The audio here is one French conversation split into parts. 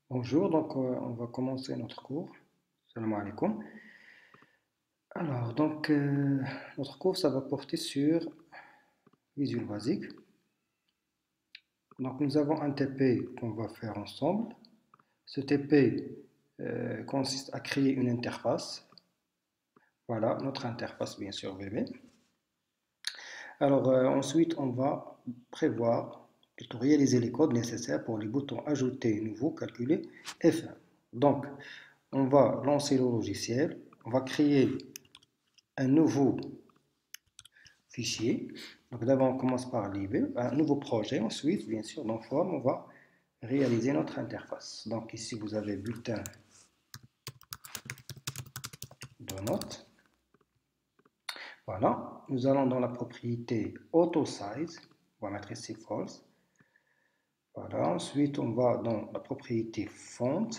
Bonjour, on va commencer notre cours. Salam alaikum. Alors, notre cours, ça va porter sur Visual Basic. Donc, nous avons un TP qu'on va faire ensemble. Ce TP consiste à créer une interface. Voilà, notre interface, bien sûr, VB. Alors, ensuite, on va prévoir, plutôt réaliser les codes nécessaires pour les boutons ajouter, nouveau, calculer et fin. Donc, on va lancer le logiciel. On va créer un nouveau fichier. Donc d'abord, on commence par libé, un nouveau projet. Ensuite, bien sûr, dans Form, on va réaliser notre interface. Donc ici, vous avez bulletin de notes. Voilà. Nous allons dans la propriété Auto Size. On va mettre ici False. Voilà. Ensuite, on va dans la propriété Font.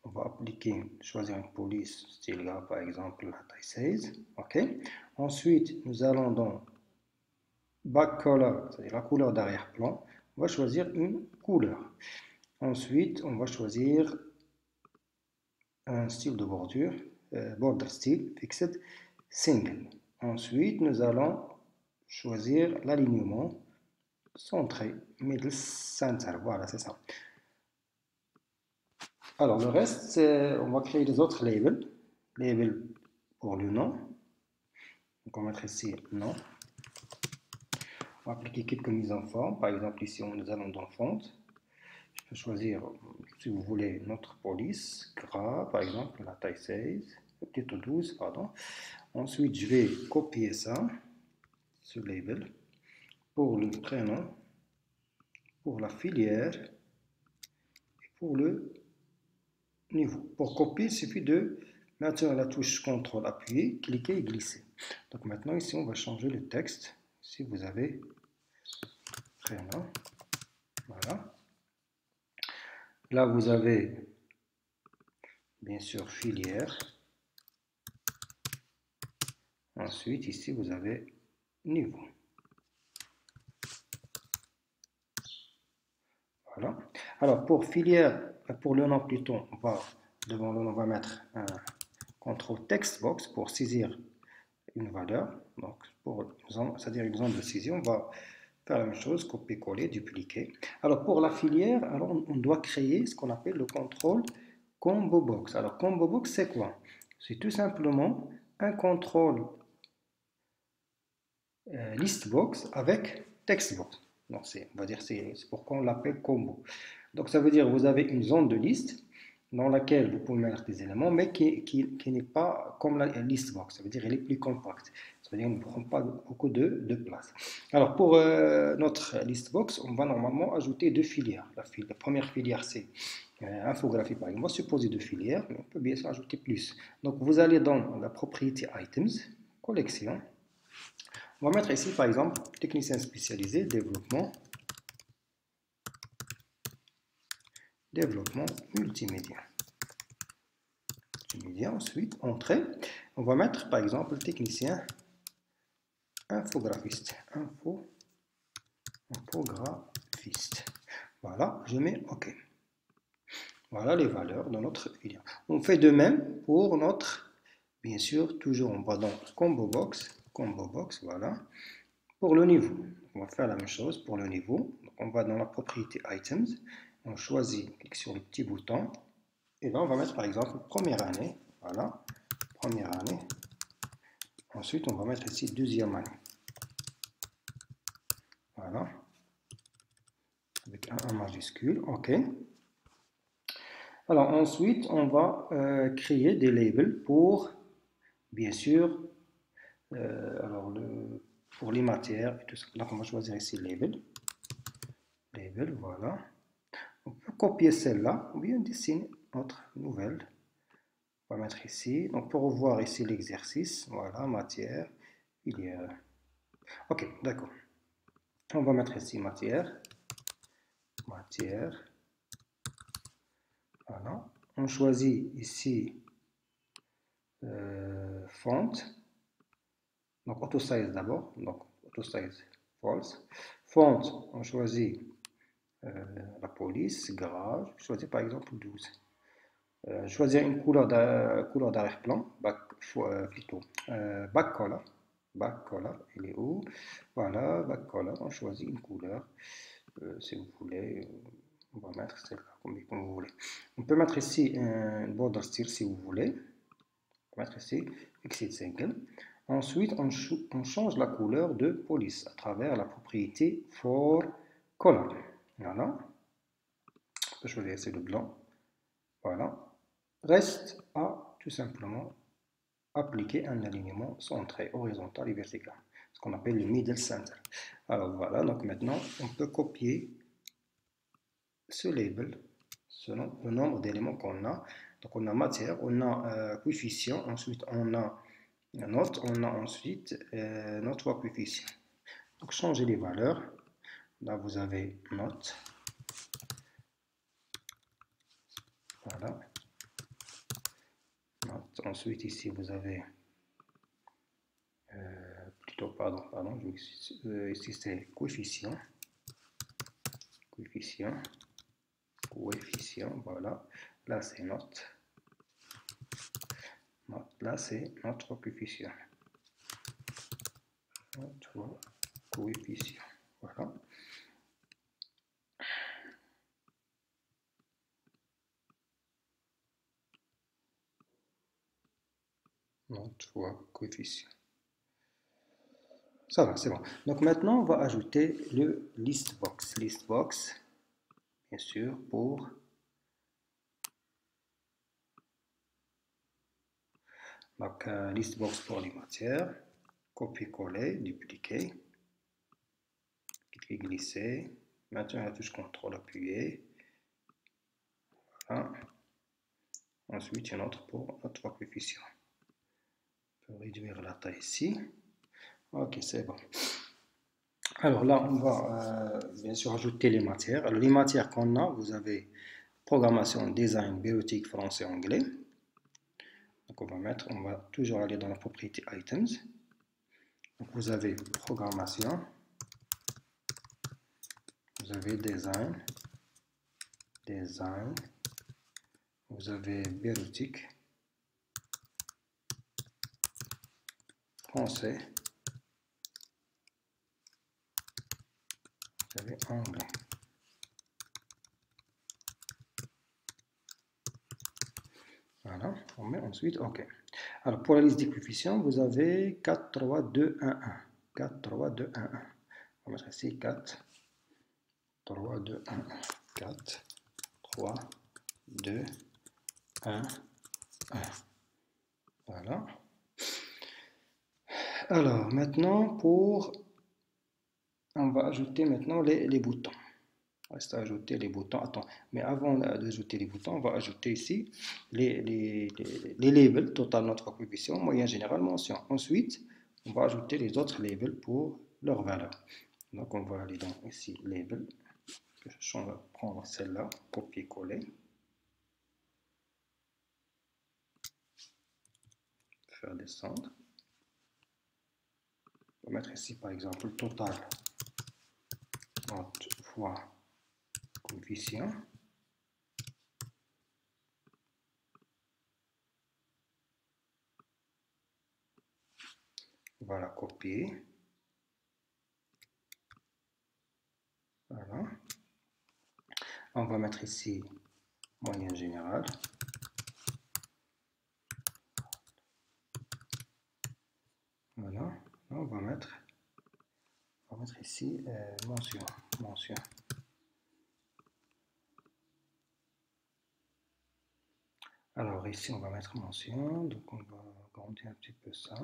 On va choisir une police style là, par exemple, la taille 16. OK. Ensuite, nous allons dans Back color, c'est-à-dire la couleur d'arrière-plan. On va choisir une couleur. Ensuite, on va choisir un style de bordure, border style, fixed, single. Ensuite, nous allons choisir l'alignement centré, middle center. Voilà, c'est ça. Alors, le reste, on va créer des autres labels. Label pour le nom. Donc, on va mettre ici nom. On va appliquer quelques mises en forme. Par exemple, ici, nous allons dans font. Je peux choisir, si vous voulez, notre police, gras, par exemple, la taille 16, plutôt 12, pardon. Ensuite, je vais copier ça, ce label, pour le prénom, pour la filière et pour le niveau. Pour copier, il suffit de maintenir la touche CTRL appuyée, cliquer et glisser. Donc maintenant, ici, on va changer le texte. Si vous avez prénom, voilà. Là, vous avez, bien sûr, filière. Ensuite, ici, vous avez niveau. Voilà. Alors, pour filière, pour le nom plutôt, devant le nom, on va mettre un contrôle text box pour saisir une valeur. Donc, c'est-à-dire une zone de saisie, on va faire la même chose, copier-coller, dupliquer. Alors, pour la filière, alors on doit créer ce qu'on appelle le contrôle combo box. Alors, combo box, c'est quoi? C'est tout simplement un contrôle list box avec text box. Donc, on va dire c'est pourquoi on l'appelle combo. Donc, ça veut dire que vous avez une zone de liste dans laquelle vous pouvez mettre des éléments, mais qui n'est pas comme la list box. Ça veut dire qu'elle est plus compacte. Ça veut dire qu'elle ne prend pas beaucoup de place. Alors, pour notre list box, on va normalement ajouter deux filières. La première filière, c'est infographie, par exemple. On va supposer deux filières, mais on peut bien sûr ajouter plus. Donc, vous allez dans la propriété items, collection. On va mettre ici, par exemple, technicien spécialisé, développement multimédia. Ensuite, entrée. On va mettre, par exemple, technicien infographiste. Infographiste. Voilà, je mets OK. Voilà les valeurs de notre filière. On fait de même pour notre, bien sûr, toujours on va dans combo box, voilà. Pour le niveau, on va faire la même chose pour le niveau. Donc, on va dans la propriété items, on choisit, clique sur le petit bouton, et là on va mettre par exemple première année, voilà, première année. Ensuite on va mettre ici deuxième année, voilà, avec un majuscule, ok. Alors ensuite on va créer des labels pour, bien sûr, pour les matières et tout ça. Donc on va choisir ici label, voilà. On peut copier celle-là ou bien dessiner notre nouvelle. On va mettre ici. Donc pour revoir ici l'exercice, voilà, matière, filière. Ok, d'accord. On va mettre ici matière. Voilà. On choisit ici font. Donc auto size d'abord. Donc auto size false. Font, on choisit la police, garage, choisir par exemple 12. Choisir une couleur d'arrière-plan, plutôt back color. Back color, il est où? Voilà, back color, on choisit une couleur. Si vous voulez, on va mettre celle-là, comme vous voulez. On peut mettre ici un border style si vous voulez. On peut mettre ici exit single. Ensuite, on change la couleur de police à travers la propriété for color. Voilà. On peut choisir ici le blanc. Voilà. Reste à tout simplement appliquer un alignement centré, horizontal et vertical, ce qu'on appelle le middle center. Alors voilà, donc maintenant on peut copier ce label selon le nombre d'éléments qu'on a. Donc on a matière, on a coefficient, ensuite on a note, on a ensuite note fois coefficient. Donc changer les valeurs. Là vous avez note. Voilà. Note. Ensuite ici vous avez plutôt pardon, ici c'est coefficient. Coefficient. Voilà. Là c'est note. Là c'est notre coefficient. Notre coefficient. Voilà. Notre coefficient. Ça va, c'est bon. Donc maintenant, on va ajouter le listbox. Listbox, bien sûr, pour donc listbox pour les matières. Copier-coller, dupliquer. Cliquer, glisser. Maintenant, la touche contrôle appuyée. Voilà. Ensuite, une autre pour notre coefficient. On peut réduire la taille ici. Ok, c'est bon. Alors là, on va bien sûr ajouter les matières. Alors les matières qu'on a, vous avez programmation, design, bureautique, français, anglais. Donc on va toujours aller dans la propriété items. Donc vous avez programmation, vous avez design, vous avez bureautique, français, vous avez anglais. Voilà, on met ensuite OK. Alors pour la liste des coefficients, vous avez 4, 3, 2, 1, 1. 4, 3, 2, 1, 1. On va mettre ici 4, 3, 2, 1, 1. 4, 3, 2, 1, 1. Voilà. Alors maintenant on va ajouter maintenant les boutons. Reste à ajouter les boutons. Attends, mais avant d'ajouter les boutons, on va ajouter ici les labels, total, notre coefficient, moyen, général, mention. Ensuite, on va ajouter les autres labels pour leur valeur. Donc on va aller dans ici, label. On va prendre celle-là, copier-coller. Faire descendre. On va mettre ici par exemple total, note fois coefficient. Voilà, copier. Voilà. On va mettre ici moyen général. Voilà. Là, on va mettre ici mention. Alors ici, on va mettre mention. Donc on va agrandir un petit peu ça.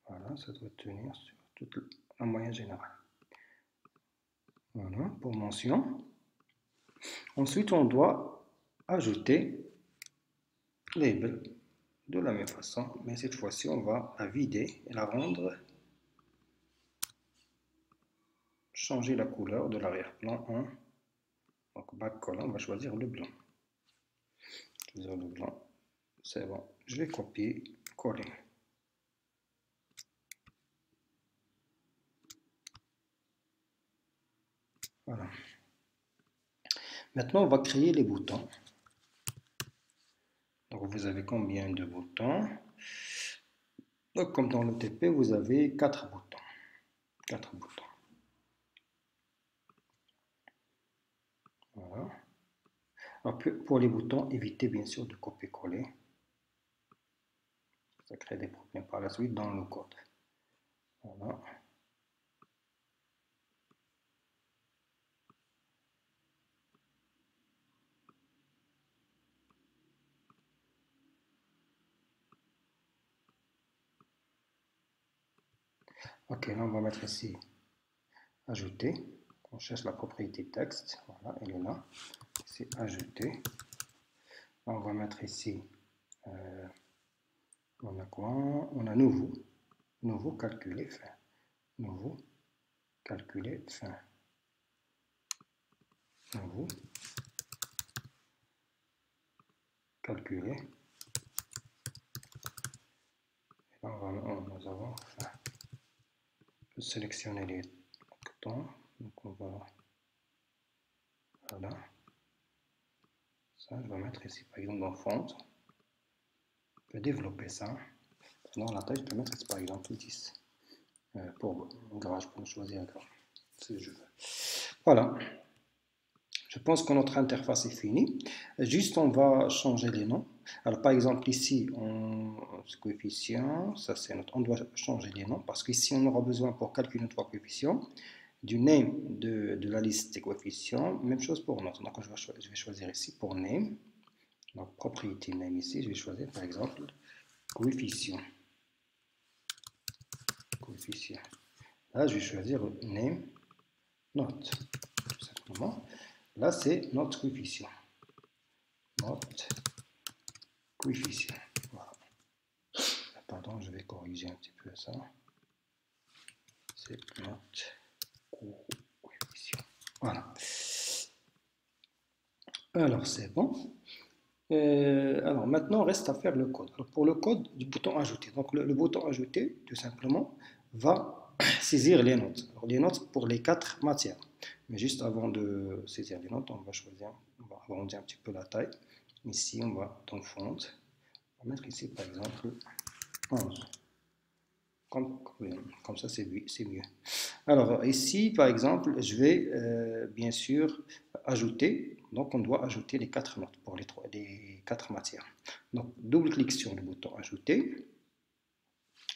Voilà, ça doit tenir sur toute la moyenne générale. Voilà, pour mention. Ensuite, on doit ajouter label de la même façon, mais cette fois-ci, on va la vider et la rendre, changer la couleur de l'arrière-plan en donc back color, on va choisir le blanc. Choisir le blanc, c'est bon. Je vais copier, coller. Voilà. Maintenant, on va créer les boutons. Donc, vous avez combien de boutons? Donc, comme dans le TP, vous avez 4 boutons. 4 boutons. Voilà. Alors, pour les boutons, évitez bien sûr de copier-coller. Ça crée des problèmes par la suite dans le code. Voilà. Ok, là on va mettre ici ajouter. On cherche la propriété texte. Voilà, elle est là. C'est ajouter. On va mettre ici. On a quoi? On a nouveau. Nouveau calculer fin. Nouveau calculer fin. Nouveau calculer. Et là, nous avons fin. Je peux sélectionner les boutons. Donc on va. Voilà. Ça, je vais mettre ici par exemple dans font. Je peux développer ça. Dans la taille, je peux mettre ici par exemple 10. Pour gras, je peux choisir un gras si je veux. Voilà. Je pense que notre interface est finie. Juste, on va changer les noms. Alors, par exemple, ici, coefficient, ça c'est notre. On doit changer les noms parce qu'ici, on aura besoin pour calculer notre coefficient du name de la liste des coefficients. Même chose pour notre. Donc, je vais choisir ici pour name. Donc, propriété name ici, je vais choisir par exemple coefficient. Coefficient. Là, je vais choisir name note, tout simplement. Là, c'est notre coefficient. Notre coefficient. Voilà. Pardon, je vais corriger un petit peu ça. C'est notre coefficient. Voilà. Alors, c'est bon. Alors, maintenant, reste à faire le code. Alors, pour le code du bouton ajouter. Donc, le bouton ajouter, tout simplement, va saisir les notes. Alors, les notes pour les 4 matières. Mais juste avant de saisir les notes, on va choisir, on va agrandir un petit peu la taille. Ici, on va dans font. On va mettre ici, par exemple, 11. Comme ça, c'est mieux. Alors, ici, par exemple, je vais bien sûr ajouter. Donc, on doit ajouter les 4 notes pour les 4 matières. Donc, double-clic sur le bouton ajouter.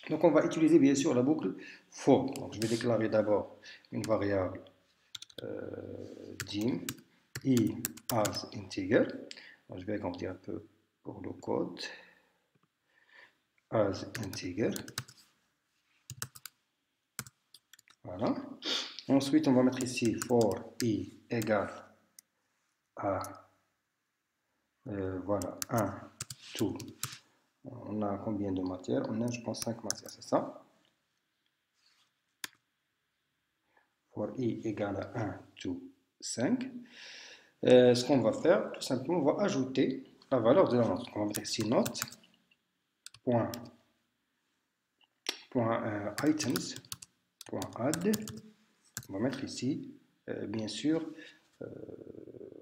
Donc, on va utiliser bien sûr la boucle for. Donc, je vais déclarer d'abord une variable dim i as integer. Donc, je vais agrandir un peu pour le code. As integer. Voilà. Ensuite, on va mettre ici for i égale à voilà 1, 2. On a combien de matières? On a, je pense, 5 matières, c'est ça? For i égale à 1, 2, 5. Ce qu'on va faire, tout simplement, on va ajouter la valeur de la note. On va mettre ici note, items, add. On va mettre ici, bien sûr,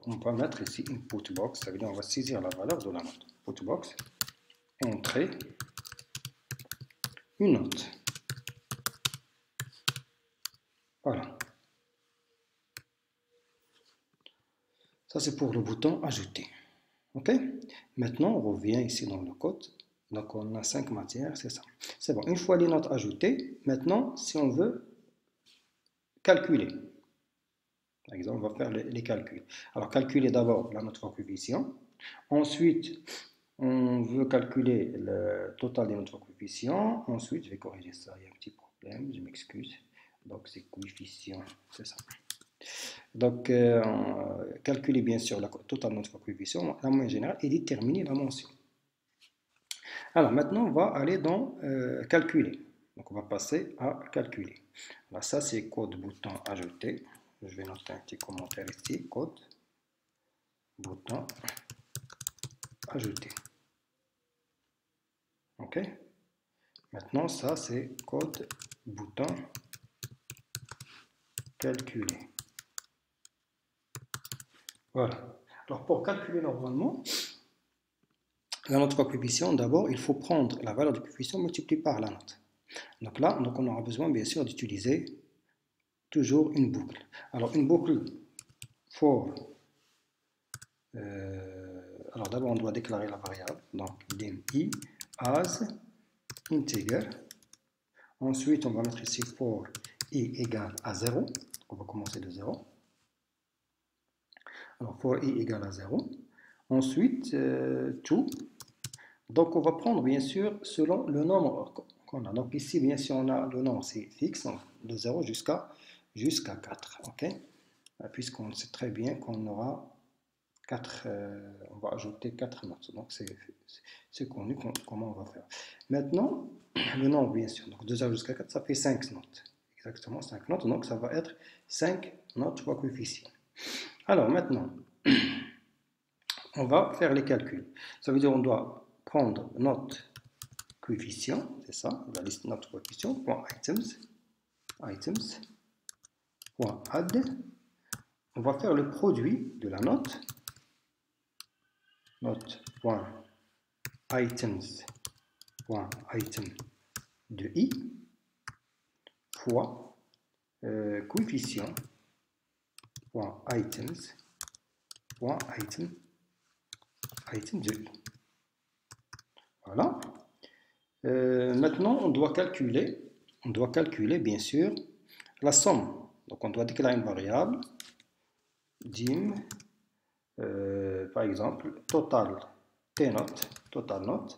on va mettre ici input box. Ça veut dire on va saisir la valeur de la note. Input box, entrer une note. Voilà. Ça, c'est pour le bouton ajouter. OK? Maintenant, on revient ici dans le code. Donc, on a 5 matières, c'est ça. C'est bon. Une fois les notes ajoutées, maintenant, si on veut calculer, par exemple, on va faire les calculs. Alors, calculer d'abord la note coefficient. Ensuite, on veut calculer le total des notes coefficient. Ensuite, je vais corriger ça. Il y a un petit problème, je m'excuse. Donc, c'est coefficient, c'est ça. Donc, calculer bien sûr la totale de notre coefficient, la moyenne générale, et déterminer la mention. Alors, maintenant, on va aller dans calculer. Donc, on va passer à calculer. Alors, ça, c'est code bouton ajouter. Je vais noter un petit commentaire ici. Code bouton ajouter. OK? Maintenant, ça, c'est code bouton calculer. Voilà. Alors, pour calculer normalement la note coefficient, d'abord, il faut prendre la valeur du coefficient multipliée par la note. Donc là, on aura besoin, bien sûr, d'utiliser toujours une boucle. Alors, une boucle for. Alors, d'abord, on doit déclarer la variable. Donc, dim i as integer. Ensuite, on va mettre ici for i égale à 0. On va commencer de 0. Alors, for i égale à 0. Ensuite, to. Donc, on va prendre, bien sûr, selon le nombre qu'on a. Donc, ici, bien sûr, on a le nombre, c'est fixe, donc de 0 jusqu'à 4. OK? Puisqu'on sait très bien qu'on aura 4, on va ajouter 4 notes. Donc, c'est connu comment on va faire. Maintenant, le nombre, bien sûr, donc de 0 jusqu'à 4, ça fait 5 notes. Exactement 5 notes. Donc, ça va être 5 notes fois coefficient. Alors, maintenant, on va faire les calculs. Ça veut dire qu'on doit prendre note coefficient, c'est ça, la liste note coefficient, point items, point add. On va faire le produit de la note, note.items, item de i, fois coefficient, items, item de i. Voilà. Maintenant, on doit calculer bien sûr la somme. Donc, on doit déclarer une variable dim, par exemple, total note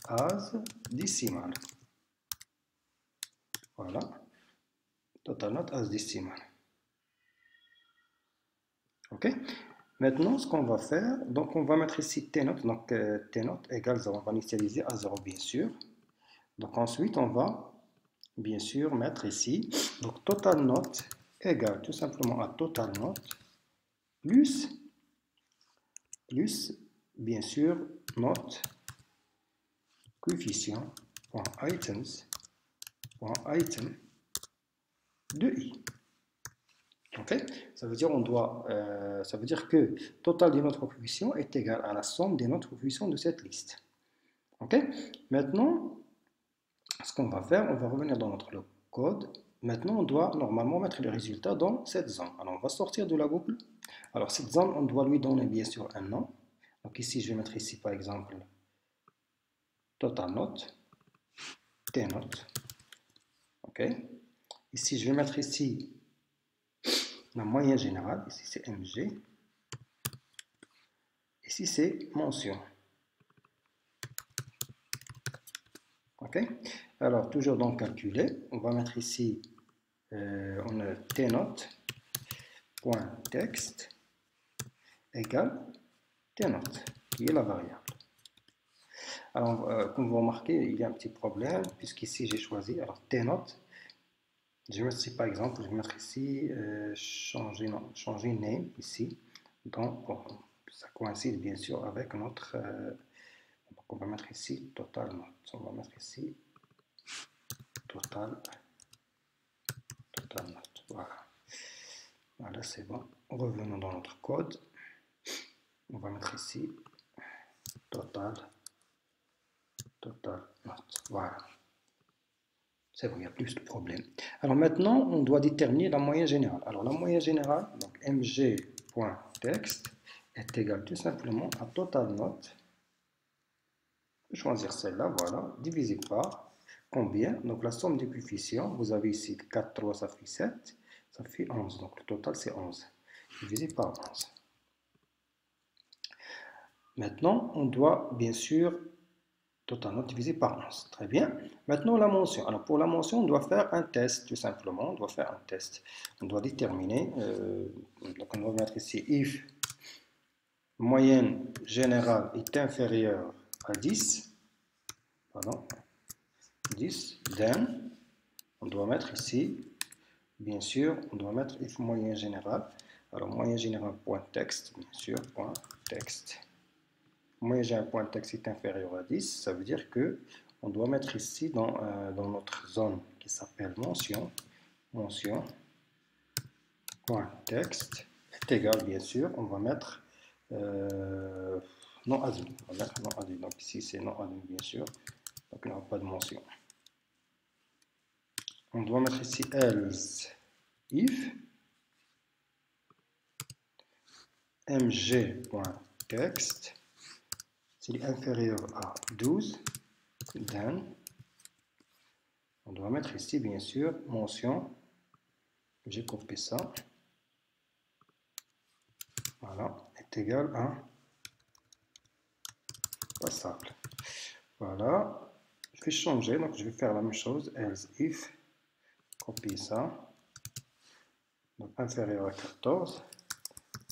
as decimal. Voilà, total note as decimal. OK. Maintenant, ce qu'on va faire, donc on va mettre ici tnote, donc tnote égale 0, on va initialiser à 0 bien sûr. Donc ensuite, on va bien sûr mettre ici, donc total note égale tout simplement à total note plus bien sûr note coefficient items item de i. Ok, ça veut dire ça veut dire que total des notes coefficient est égal à la somme des notes coefficient de cette liste. Ok, maintenant ce qu'on va faire, on va revenir dans notre code. Maintenant, on doit normalement mettre les résultats dans cette zone. Alors, on va sortir de la boucle. Alors, cette zone, on doit lui donner bien sûr un nom. Donc ici, je vais mettre ici par exemple total note, tnote. Ok. Ici, je vais mettre ici la moyenne générale. Ici, c'est mg. Ici, c'est mention. Ok. Alors, toujours dans calculer, on va mettre ici on a tnote.text égale tnote, qui est la variable. Alors, comme vous remarquez, il y a un petit problème, puisqu'ici j'ai choisi, alors tnote, je vais mettre ici par exemple, je vais mettre ici, changer name ici, donc bon, ça coïncide bien sûr avec notre, donc on va mettre ici total note, on va mettre ici total note, voilà. Voilà, c'est bon. Revenons dans notre code, on va mettre ici total note, voilà. C'est bon, il n'y a plus de problème. Alors maintenant, on doit déterminer la moyenne générale. Alors la moyenne générale, donc mg.text est égal tout simplement à total note. Je vais choisir celle-là, voilà, divisé par combien? Donc la somme des coefficients, vous avez ici 4, 3, ça fait 7, ça fait 11. Donc le total c'est 11, divisé par 11. Maintenant, on doit bien sûr total note divisé par 11. Très bien. Maintenant, la mention. Alors, pour la mention, on doit faire un test, tout simplement. On doit faire un test. On doit déterminer. Donc, on doit mettre ici if moyenne générale est inférieure à 10. Pardon. 10. Then, on doit mettre ici, bien sûr, on doit mettre if moyenne générale. Alors, moyenne générale point texte, bien sûr, point texte. Moyenne générale point texte est inférieur à 10. Ça veut dire que on doit mettre ici dans notre zone qui s'appelle mention, point texte est égal, bien sûr, on va mettre non admis. On va mettre non admis. Donc ici c'est non admis bien sûr. Donc il n'y aura pas de mention. On doit mettre ici else if mg.text s'il est inférieur à 12, then on doit mettre ici bien sûr mention. J'ai copié ça. Voilà, est égal à passable. Voilà, je vais changer, donc je vais faire la même chose, else if, copier ça, donc inférieur à 14,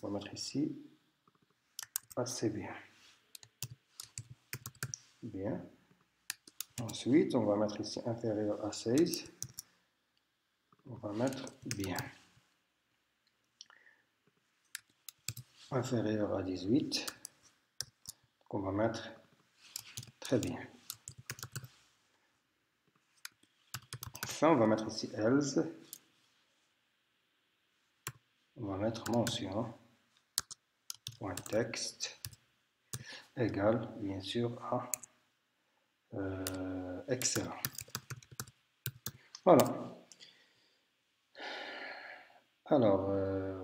on va mettre ici assez bien. Bien. Ensuite, on va mettre ici inférieur à 16, on va mettre bien. Inférieur à 18, donc on va mettre très bien. Enfin, on va mettre ici else, on va mettre mention, point texte, égal, bien sûr, à excellent. Voilà. Alors,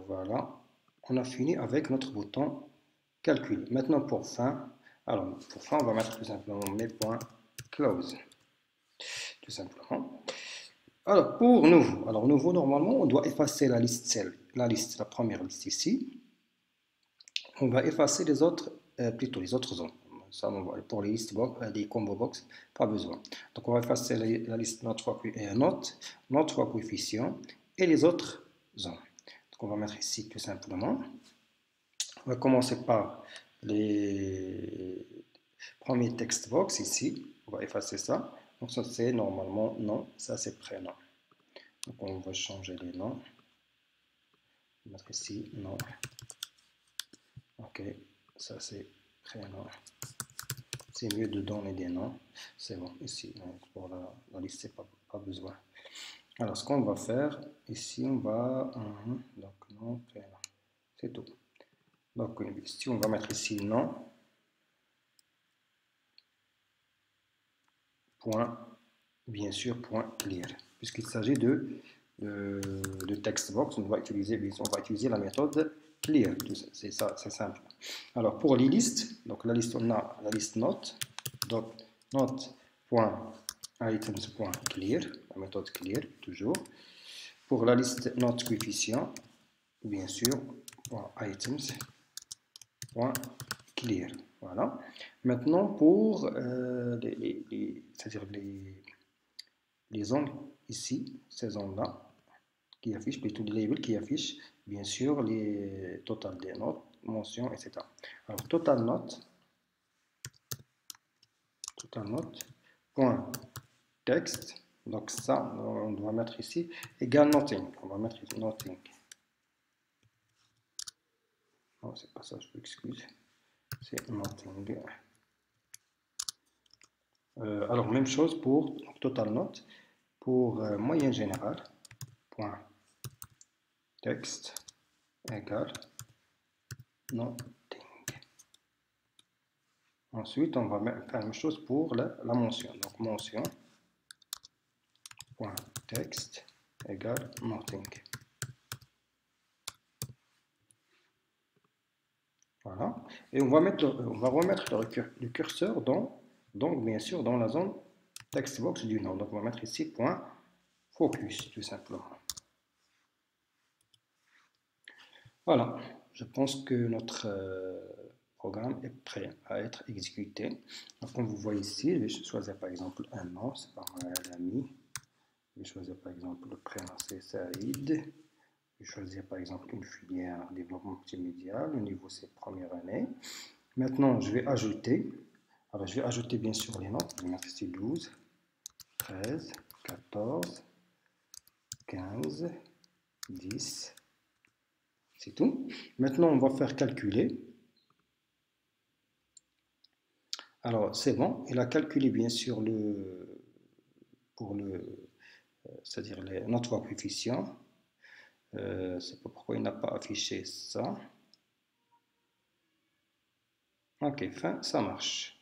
voilà. On a fini avec notre bouton calcul. Maintenant, pour fin, alors, pour fin, on va mettre tout simplement mes points close. Tout simplement. Alors, pour nouveau. Alors, nouveau, normalement, on doit effacer la liste, la première liste ici. On va effacer les autres, plutôt les autres zones. Ça, pour les listes box, les combo box, pas besoin. Donc, on va effacer la liste note fois coefficient et les autres zones. Donc, on va mettre ici tout simplement. On va commencer par les premiers text box ici. On va effacer ça. Donc, ça c'est normalement nom, ça c'est prénom. Donc, on va changer les noms. On va mettre ici nom. Ok, ça c'est prénom. C'est mieux de donner des noms. C'est bon, ici, pour la liste, c'est pas besoin. Alors, ce qu'on va faire, ici, on va... donc, nom, prénom. C'est tout. Donc, ici, on va mettre ici nom. Point, bien sûr, point clear. Puisqu'il s'agit de text box, on va utiliser la méthode clear. C'est ça, c'est simple. Alors, pour les listes, donc la liste, on a la liste note. Donc, note.items.clear, la méthode clear, toujours. Pour la liste note coefficient, bien sûr, items.clear. Voilà. Maintenant, pour c'est-à-dire les zones ici, ces zones-là, qui affichent, plutôt les labels qui affichent, bien sûr, les total des notes, mentions, etc. Alors, total note, point texte, donc ça, on doit mettre ici, égal nothing, on va mettre ici nothing. Non, c'est pas ça, je m'excuse, c'est nothing. Alors, même chose pour total note, pour moyenne générale, point texte égale nothing. Ensuite, on va faire la même chose pour la mention. Donc, mention, point texte égale nothing. Voilà. Et on va remettre le curseur donc bien sûr dans la zone text box du nom. Donc, on va mettre ici point focus, tout simplement. Voilà. Je pense que notre programme est prêt à être exécuté. Donc, comme vous voyez ici, je vais choisir par exemple un nom, c'est pas l'ami. Je vais choisir par exemple le prénom, c'est Saïd. Je vais choisir par exemple une filière développement multimédia. Le niveau c'est première année. Maintenant, je vais ajouter. Alors, je vais ajouter bien sûr les notes. Je vais mettre ici 12, 13, 14, 15, 10. C'est tout. Maintenant, on va faire calculer. Alors, c'est bon. Il a calculé bien sûr c'est-à-dire notre coefficient. C'est pas pourquoi il n'a pas affiché ça. Ok, fin, ça marche.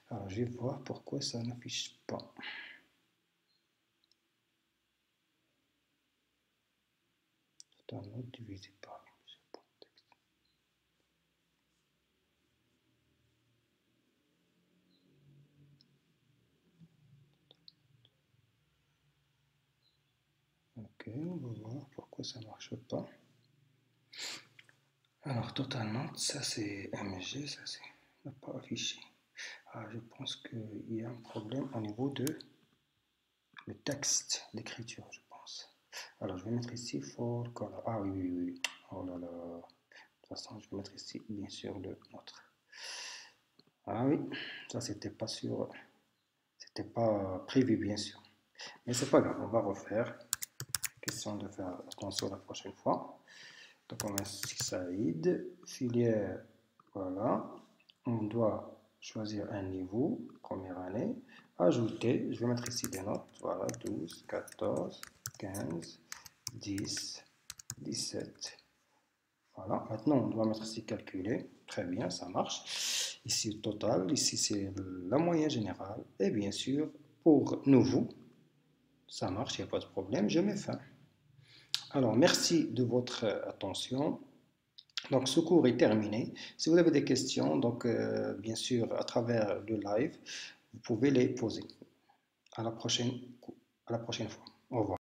Alors, je vais voir pourquoi ça n'affiche pas. Totalement divisé par. Ok, on va voir pourquoi ça ne marche pas. Alors, totalement, ça c'est MG, ça c'est n'a pas affiché. Ah, je pense qu'il y a un problème au niveau de le texte d'écriture, je pense. Alors, je vais mettre ici for color. Ah oui, oui, oui. Oh là là. De toute façon, je vais mettre ici, bien sûr, le nôtre. Ah oui, ça c'était pas sûr, c'était pas prévu, bien sûr. Mais c'est pas grave, on va refaire. Question de faire attention la prochaine fois. Donc on met Saïd, filière, voilà. On doit choisir un niveau, première année. Ajouter, je vais mettre ici des notes, voilà, 12, 14, 15, 10, 17. Voilà, maintenant on doit mettre ici calculer. Très bien, ça marche. Ici le total, ici c'est la moyenne générale. Et bien sûr, pour nouveau, ça marche, il n'y a pas de problème, je mets fin. Alors, merci de votre attention. Donc, ce cours est terminé. Si vous avez des questions, donc bien sûr, à travers le live, vous pouvez les poser. À la prochaine fois. Au revoir.